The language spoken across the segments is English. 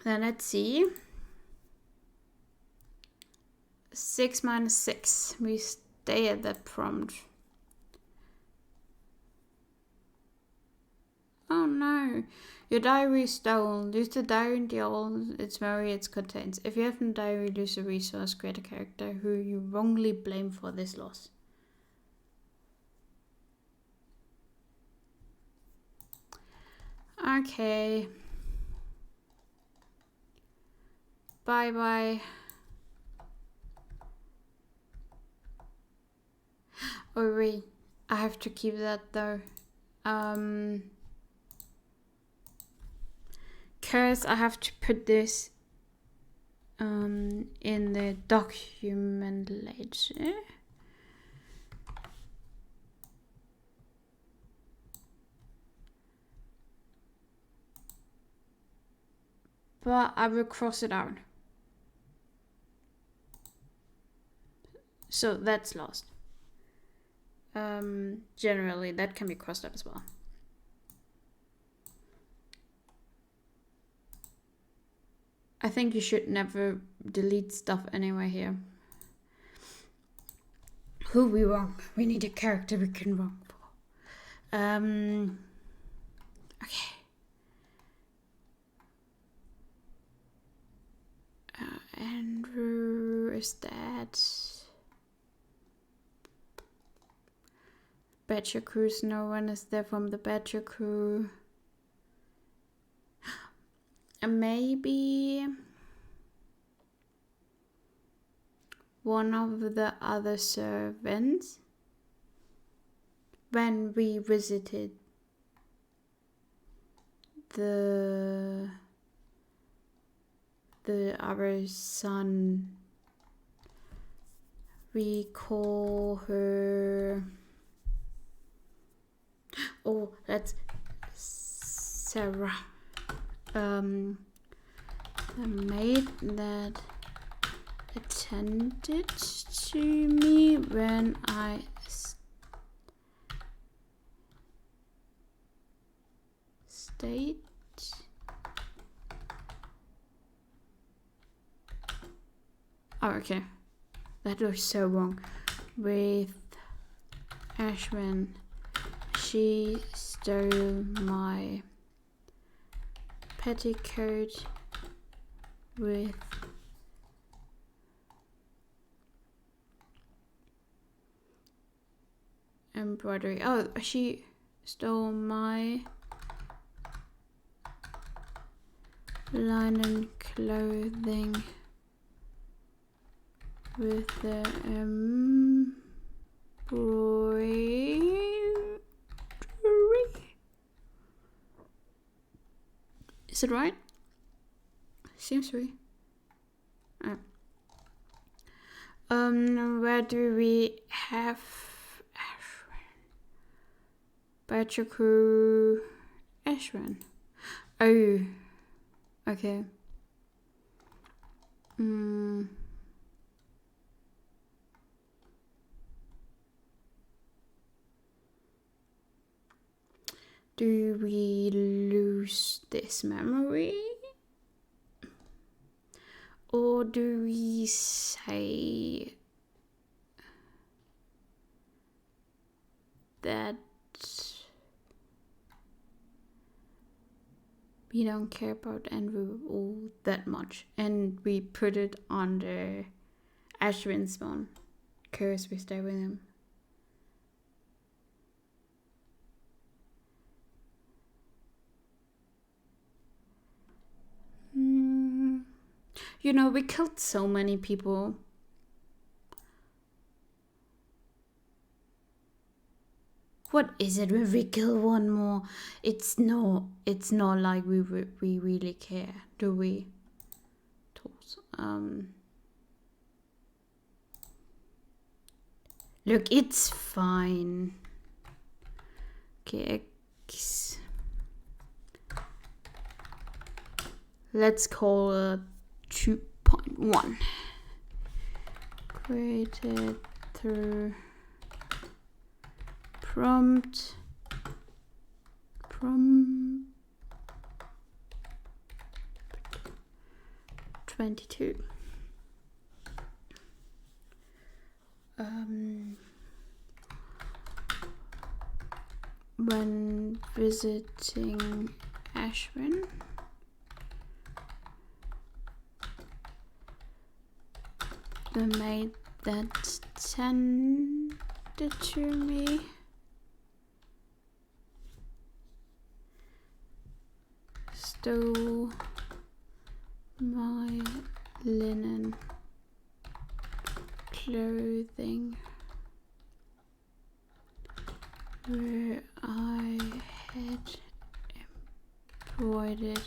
Then let's see. 6 minus 6. We stay at that prompt. Oh no. Your diary is stolen. Use the diary and all its memory it contains. If you have no diary, lose a resource. Create a character who you wrongly blame for this loss. Okay. Bye bye. Oh wait, I have to keep that though. Cause I have to put this in the document later. But I will cross it out. So that's lost. Generally, that can be crossed out as well. I think you should never delete stuff anyway here. Who we wrong? We need a character we can wrong for. Okay. Andrew, is that... Badger Crews, no one is there from the Badger Crew. Maybe one of the other servants when we visited the other son. We call her... Oh, that's Sarah. The maid that attended to me when I stayed. Oh, okay. That looks so wrong. With Ashwin, she stole my petticoat with embroidery. Oh, she stole my linen clothing with the embroidery. Is it right? Seems right. Where do we have Badger Crew Ashwin? Oh, okay. Do we lose this memory? Or do we say that we don't care about Andrew all that much and we put it on the Ashwin's one because we stay with him? You know, we killed so many people. What is it when we kill one more? It's not like we really care, do we? Look, it's fine. Okay, let's call it 2.1. Created through prompt 22. When visiting Ashwin, the maid that tended to me stole my linen clothing where I had embroidered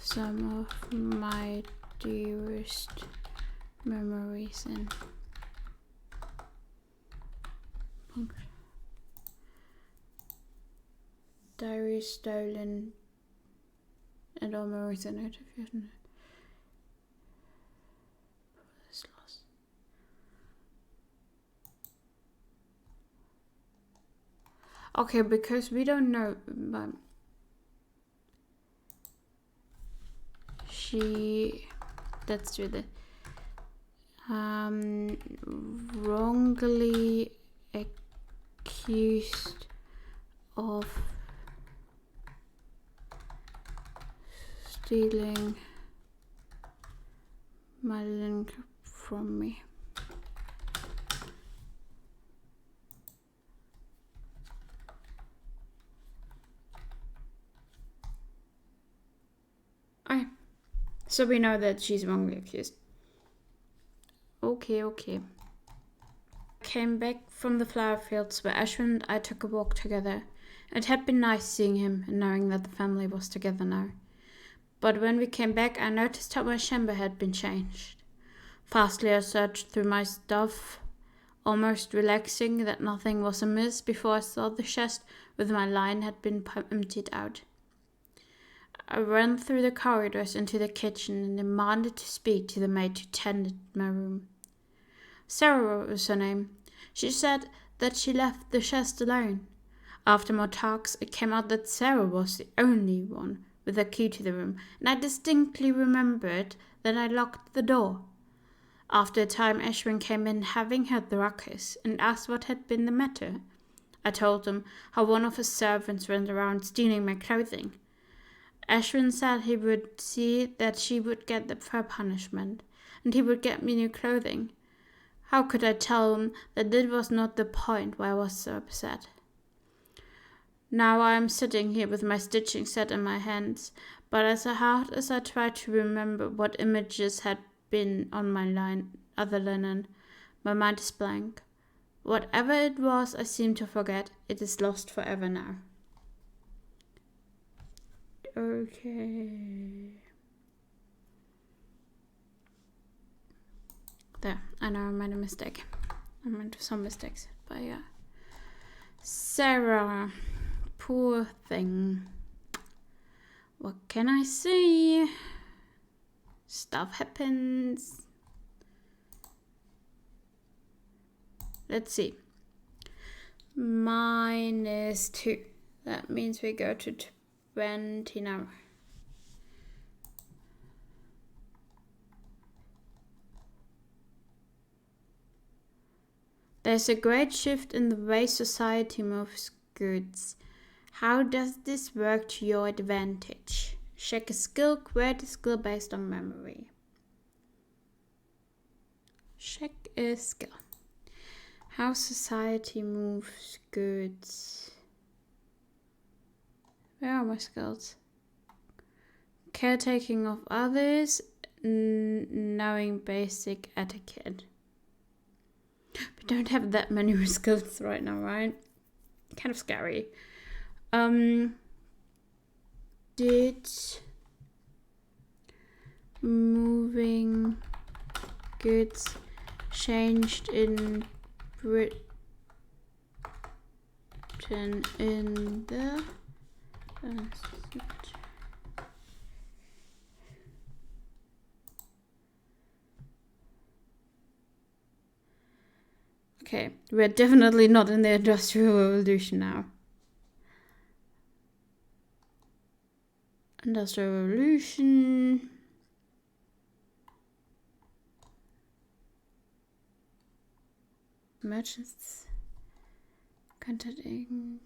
some of my dearest memories in. Diary stolen and all memories and notifications. Okay, because we don't know, but let's do the wrongly accused of stealing my link from me. Okay, so we know that she's wrongly accused. Okay. Came back from the flower fields where Ashwin and I took a walk together. It had been nice seeing him and knowing that the family was together now. But when we came back, I noticed how my chamber had been changed. Fastly I searched through my stuff, almost relaxing that nothing was amiss before I saw the chest with my line had been emptied out. I ran through the corridors into the kitchen and demanded to speak to the maid who tended my room. Sarah was her name. She said that she left the chest alone. After more talks, it came out that Sarah was the only one with a key to the room, and I distinctly remembered that I locked the door. After a time, Ashwin came in, having heard the ruckus, and asked what had been the matter. I told him how one of his servants went around stealing my clothing. Ashwin said he would see that she would get her punishment, and he would get me new clothing. How could I tell him that this was not the point why I was so upset? Now I am sitting here with my stitching set in my hands, but as hard as I try to remember what images had been on my other linen, my mind is blank. Whatever it was, I seem to forget. It is lost forever now. Okay. There, I know I made a mistake. I made some mistakes, but yeah. Sarah, poor thing. What can I say? Stuff happens. Let's see. -2. That means we go to 20 now. There's a great shift in the way society moves goods. How does this work to your advantage? Check a skill, create a skill based on memory. Check a skill. How society moves goods. Where are my skills? Caretaking of others, knowing basic etiquette. We don't have that many skills right now, right? Kind of scary. Did moving goods changed in Britain in the Okay, we're definitely not in the Industrial Revolution now. Industrial Revolution. merchants contacting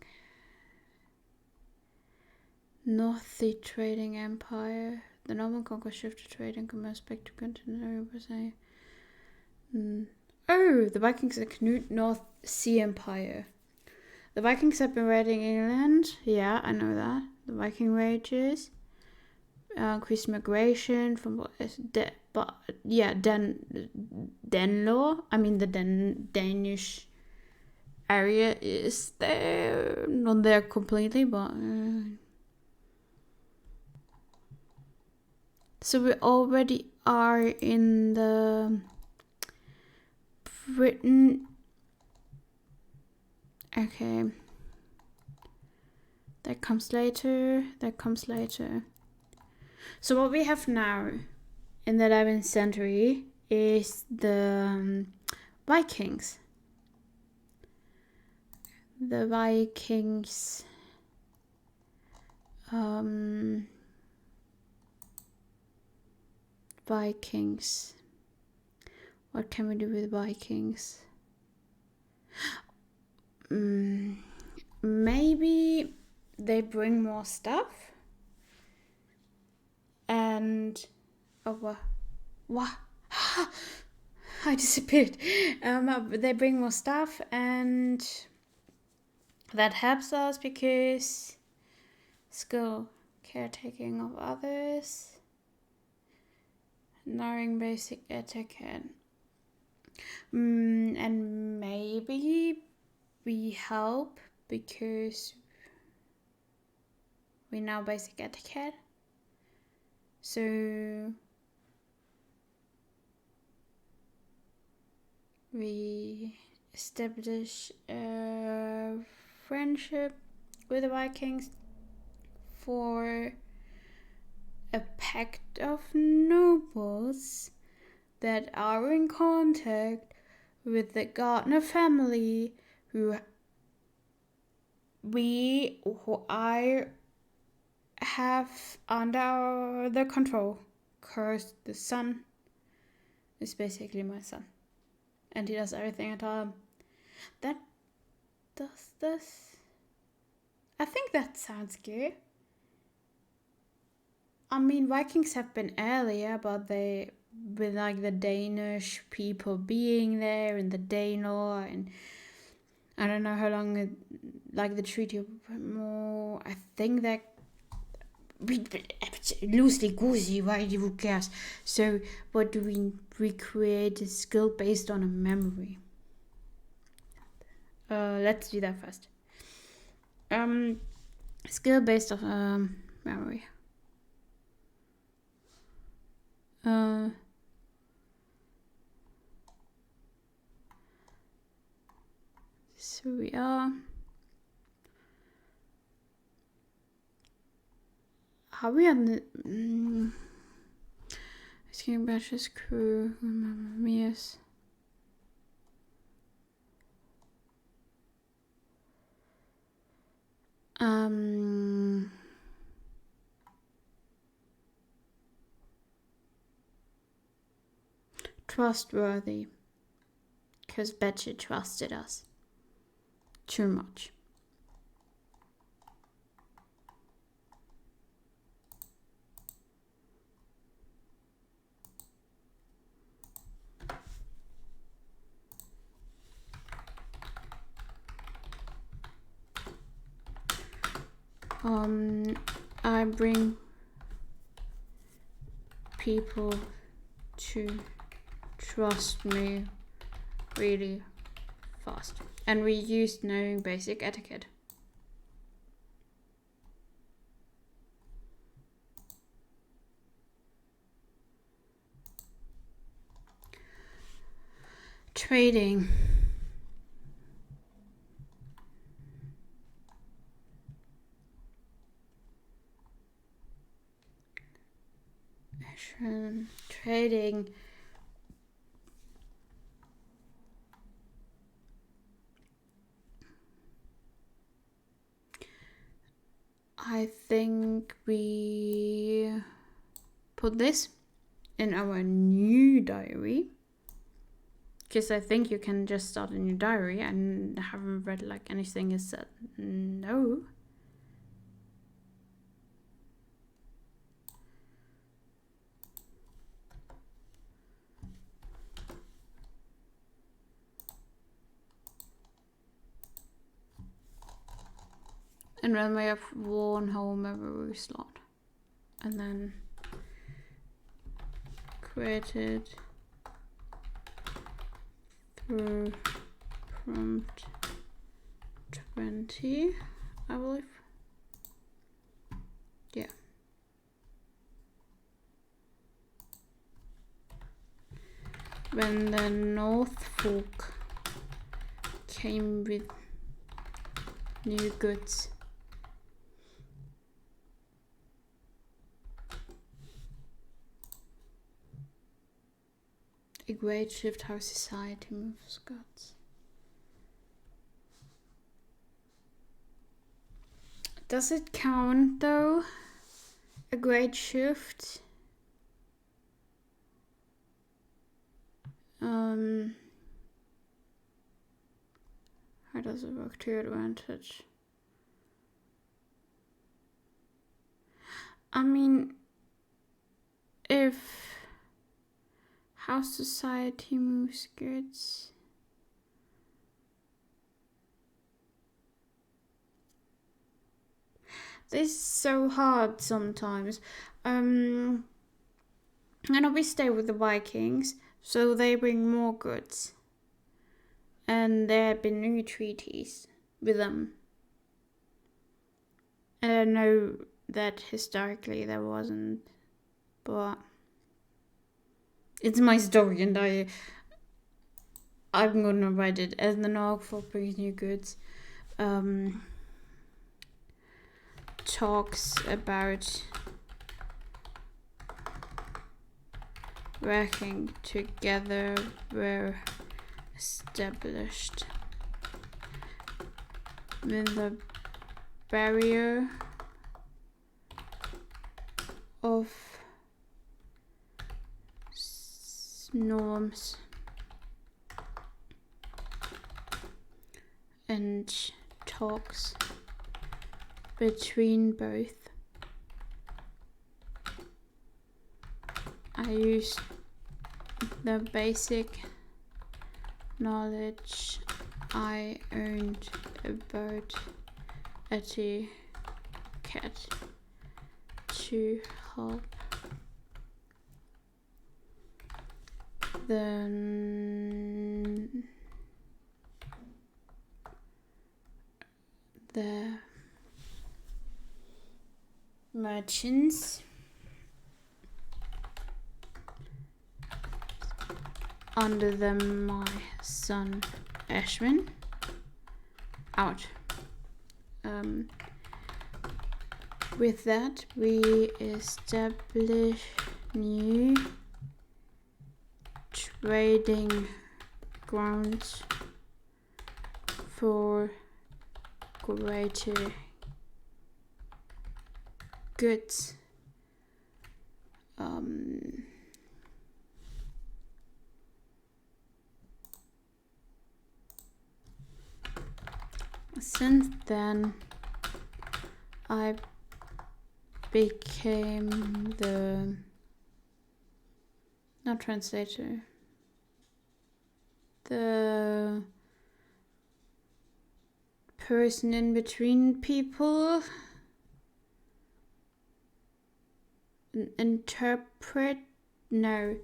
North Sea Trading Empire. The Norman conquest shifted trade and commerce back to continental Britain. Oh, the Vikings and Knut North Sea Empire. The Vikings have been raiding England. Yeah, I know that. The Viking rages. Increased migration from Danelaw. I mean the Danish area is there, not there completely, but so we already are in the Britain. Okay, that comes later. So what we have now in the 11th century is the Vikings. The Vikings. Vikings. What can we do with Vikings? Maybe they bring more stuff. And what? I disappeared. They bring more stuff, and that helps us because skill caretaking of others, knowing basic etiquette, and maybe we help because we know basic etiquette. So we establish a friendship with the Vikings for a pact of nobles that are in contact with the Gardner family who I have under the control, because the son is basically my son and he does everything I tell him. That does this. I think that sounds good. I mean, Vikings have been earlier, but with like the Danish people being there and the Danelaw, and I don't know how long like the Treaty of more. I think that loosely goosey, right? Who cares? So what do we recreate a skill based on a memory? Let's do that first. Skill based on memory. So we are. Are we on the King Bash's crew? Remember me as trustworthy, because Betcha trusted us too much. I bring people to trust me really fast. And we used knowing basic etiquette. Trading. Trading. I think we put this in our new diary, Because I think you can just start a new diary, and I haven't read like anything is said no. And then we have worn home every slot. And then created through prompt 20, I believe. Yeah. When the North Fork came with new goods. A great shift how society moves goods. Does it count though? A great shift? How does it work to your advantage? I mean, if how society moves goods. This is so hard sometimes. And we stay with the Vikings, so they bring more goods. And there have been new treaties with them. And I know that historically there wasn't, but it's my story, and I'm gonna write it as the Norfolk brings new goods. Talks about working together were established when the barrier of norms and talks between both. I used the basic knowledge I earned about etiquette to help the merchants under them my son Ashwin out. With that we establish new trading grounds for greater goods. Since then, I became the not translator, the person in between people, interpret, no,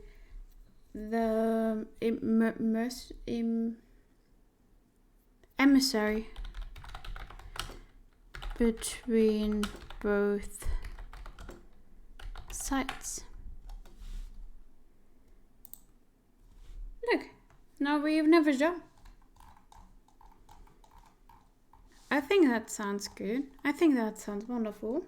the emissary between both sides. Look, now we have never done. I think that sounds good. I think that sounds wonderful.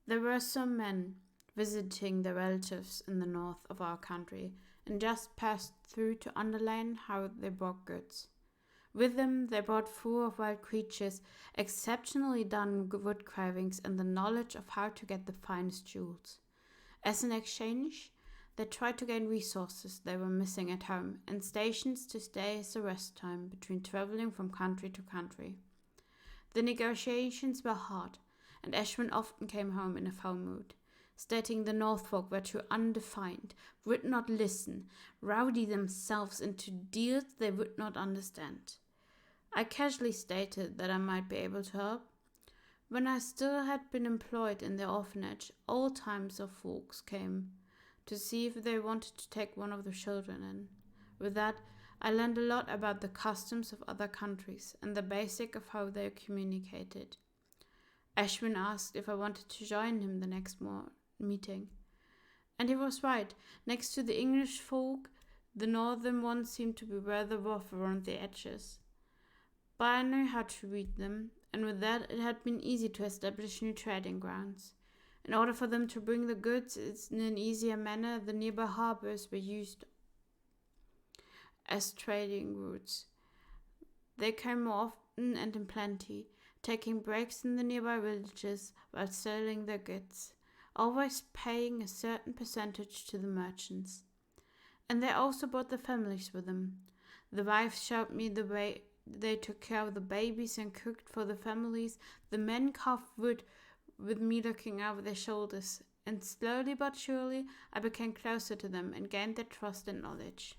There were some men visiting their relatives in the north of our country and just passed through to underline how they brought goods. With them they brought full of wild creatures, exceptionally done wood carvings, and the knowledge of how to get the finest jewels. As an exchange, they tried to gain resources they were missing at home and stations to stay as a rest time between traveling from country to country. The negotiations were hard, and Ashwin often came home in a foul mood, stating the Northfolk were too undefined, would not listen, rowdy themselves into deals they would not understand. I casually stated that I might be able to help. When I still had been employed in the orphanage, all types of folks came to see if they wanted to take one of the children in. With that, I learned a lot about the customs of other countries and the basic of how they communicated. Ashwin asked if I wanted to join him the next meeting. And he was right. Next to the English folk, the northern ones seemed to be rather rough around the edges. But I knew how to read them, and with that it had been easy to establish new trading grounds. In order for them to bring the goods in an easier manner, the nearby harbors were used as trading routes. They came more often and in plenty, taking breaks in the nearby villages while selling their goods, always paying a certain percentage to the merchants. And they also brought the families with them. The wives showed me the way they took care of the babies and cooked for the families. The men carved wood with me looking over their shoulders, and slowly but surely I became closer to them and gained their trust and knowledge.